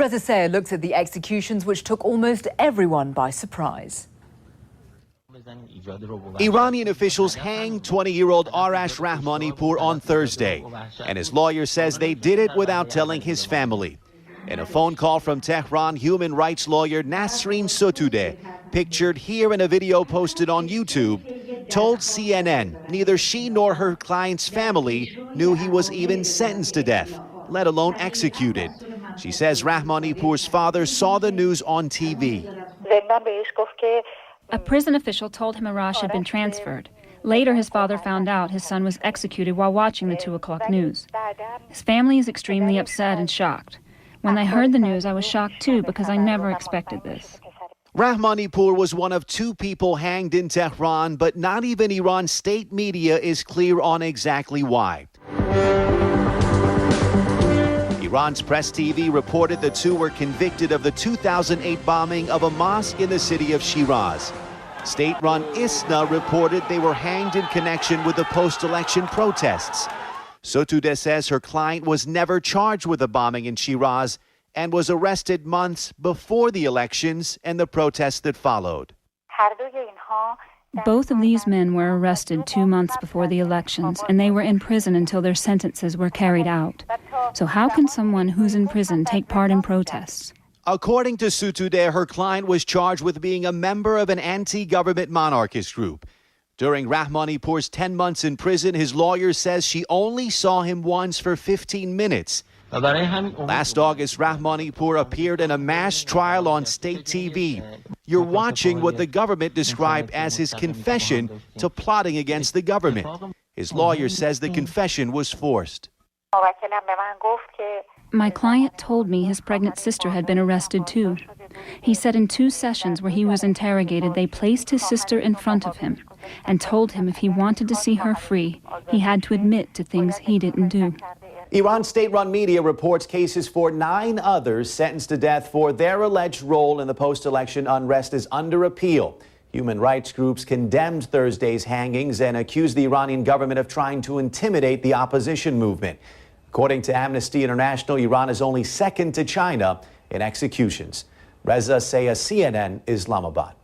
Reza Sayar looks at the executions which took almost everyone by surprise. Iranian officials hanged 20-year-old Rahmani on Thursday, and his lawyer says they did it without telling his family. In a phone call from Tehran, human rights lawyer Nasreen Sotoudeh, pictured here in a video posted on YouTube, told CNN neither she nor her client's family knew he was even sentenced to death, let alone executed. She says Rahmani's father saw the news on TV. A prison official told him Arash had been transferred. Later, his father found out his son was executed while watching the 2 o'clock news. His family is extremely upset and shocked. When I heard the news, I was shocked too because I never expected this. Rahmani was one of 2 people hanged in Tehran, but not even Iran's state media is clear on exactly why. Iran's Press TV reported the 2 were convicted of the 2008 bombing of a mosque in the city of Shiraz. State-run ISNA reported they were hanged in connection with the post-election protests. Sotoudeh says her client was never charged with the bombing in Shiraz and was arrested months before the elections and the protests that followed. Both of these men were arrested 2 months before the elections, and they were in prison until their sentences were carried out. So how can someone who's in prison take part in protests? According to Sotoudeh, her client was charged with being a member of an anti-government monarchist group. During Rahmani's 10 months in prison, his lawyer says she only saw him once for 15 minutes. Last August, Rahmani appeared in a mass trial on state TV. You're watching what the government described as his confession to plotting against the government. His lawyer says the confession was forced. My client told me his pregnant sister had been arrested too. He said in 2 sessions where he was interrogated, they placed his sister in front of him and told him if he wanted to see her free, he had to admit to things he didn't do. Iran's state-run media reports cases for 9 others sentenced to death for their alleged role in the post-election unrest is under appeal. Human rights groups condemned Thursday's hangings and accused the Iranian government of trying to intimidate the opposition movement. According to Amnesty International, Iran is only second to China in executions. Reza Sayar, CNN, Islamabad.